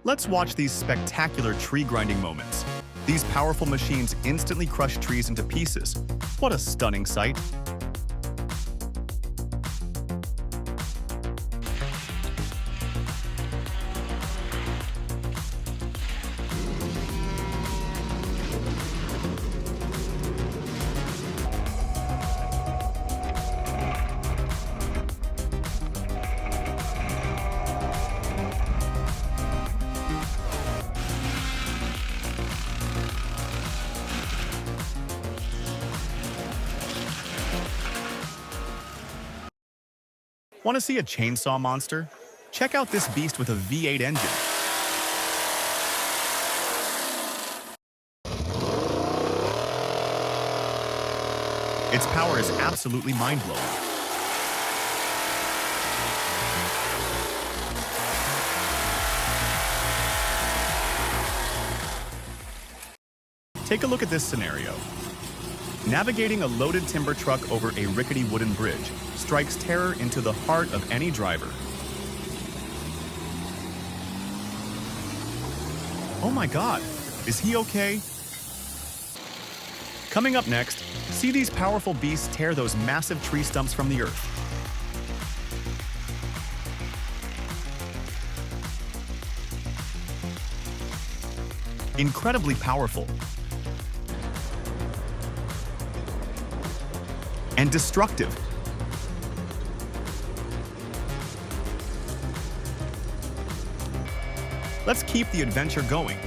Let's watch these spectacular tree grinding moments. These powerful machines instantly crush trees into pieces. What a stunning sight! Want to see a chainsaw monster? Check out this beast with a V8 engine. Its power is absolutely mind-blowing. Take a look at this scenario. Navigating a loaded timber truck over a rickety wooden bridge strikes terror into the heart of any driver. Oh my God, is he okay? Coming up next, see these powerful beasts tear those massive tree stumps from the earth. Incredibly powerful. And destructive. Let's keep the adventure going.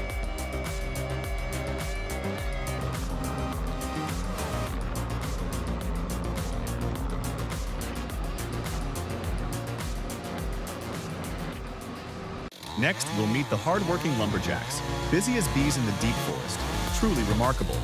Next, we'll meet the hard-working lumberjacks, busy as bees in the deep forest. Truly remarkable.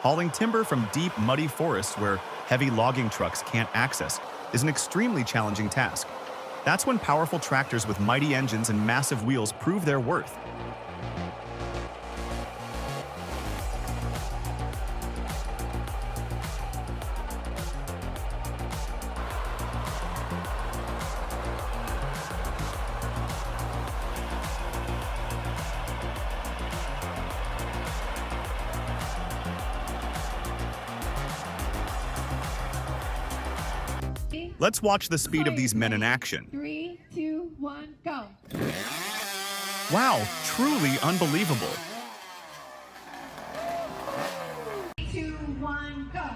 Hauling timber from deep, muddy forests where heavy logging trucks can't access is an extremely challenging task. That's when powerful tractors with mighty engines and massive wheels prove their worth. Let's watch the speed of these men in action. 3, 2, 1, go. Wow, truly unbelievable. 3, 2, 1, go.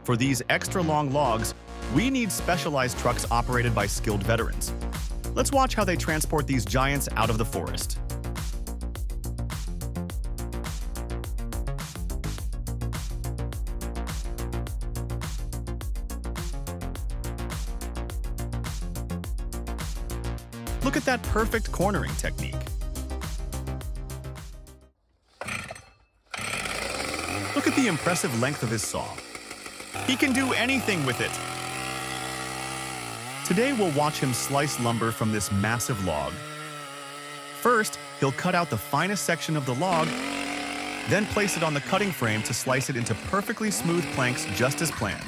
For these extra long logs, we need specialized trucks operated by skilled veterans. Let's watch how they transport these giants out of the forest. Look at that perfect cornering technique. Look at the impressive length of his saw. He can do anything with it. Today we'll watch him slice lumber from this massive log. First, he'll cut out the finest section of the log, then place it on the cutting frame to slice it into perfectly smooth planks just as planned.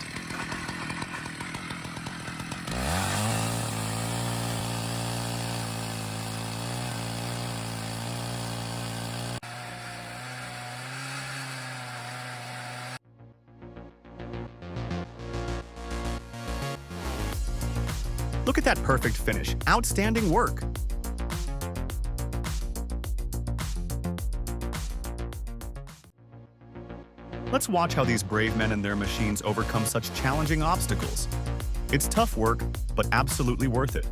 Look at that perfect finish. Outstanding work. Let's watch how these brave men and their machines overcome such challenging obstacles. It's tough work, but absolutely worth it.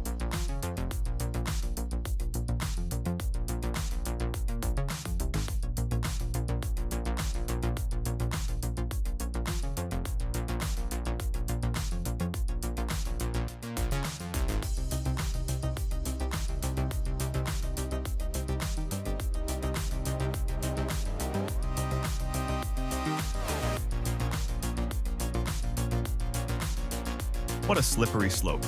What a slippery slope.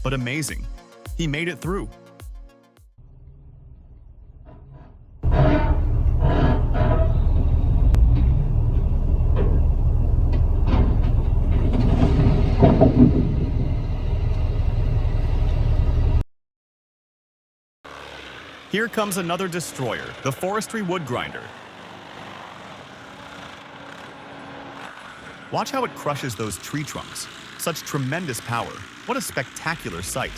But amazing, he made it through. Here comes another destroyer, the forestry wood grinder. Watch how it crushes those tree trunks. Such tremendous power. What a spectacular sight.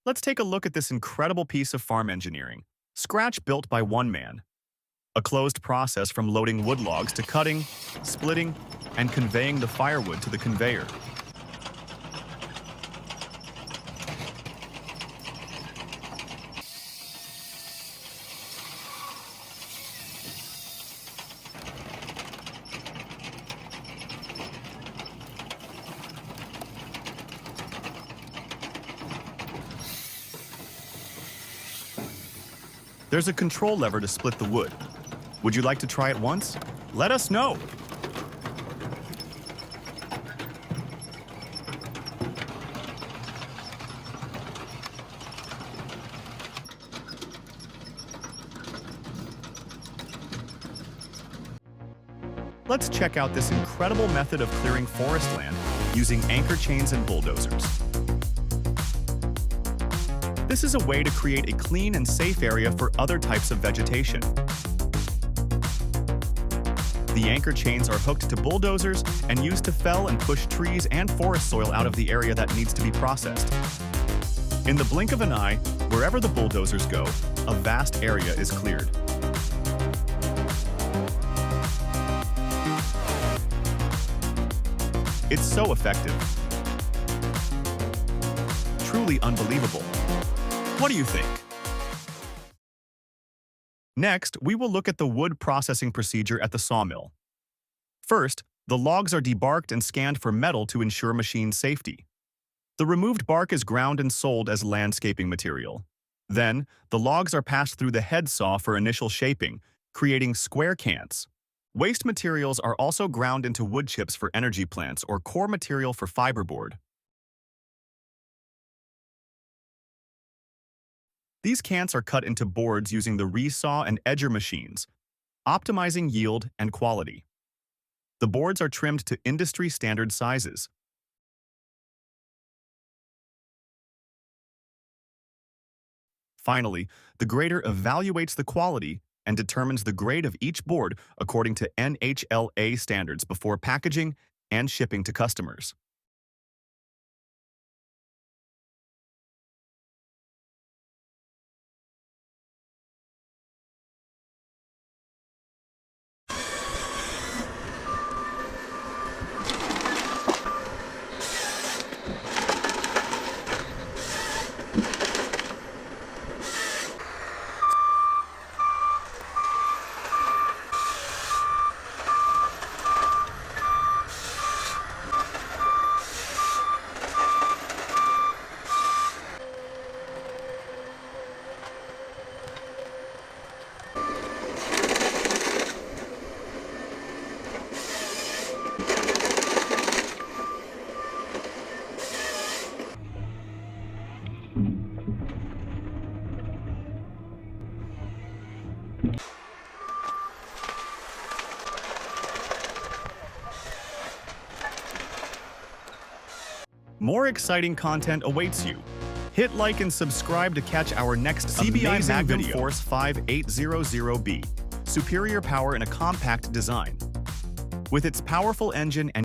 Let's take a look at this incredible piece of farm engineering. Scratch built by one man. A closed process from loading wood logs to cutting, splitting, and conveying the firewood to the conveyor. There's a control lever to split the wood. Would you like to try it once? Let us know! Let's check out this incredible method of clearing forest land using anchor chains and bulldozers. This is a way to create a clean and safe area for other types of vegetation. The anchor chains are hooked to bulldozers and used to fell and push trees and forest soil out of the area that needs to be processed. In the blink of an eye, wherever the bulldozers go, a vast area is cleared. It's so effective. Truly unbelievable. What do you think? Next, we will look at the wood processing procedure at the sawmill. First, the logs are debarked and scanned for metal to ensure machine safety. The removed bark is ground and sold as landscaping material. Then, the logs are passed through the head saw for initial shaping, creating square cants. Waste materials are also ground into wood chips for energy plants or core material for fiberboard. These cants are cut into boards using the resaw and edger machines, optimizing yield and quality. The boards are trimmed to industry standard sizes. Finally, the grader evaluates the quality and determines the grade of each board according to NHLA standards before packaging and shipping to customers. More exciting content awaits you. Hit like and subscribe to catch our next CBI Magnum video. Force 5800B. Superior power in a compact design. With its powerful engine and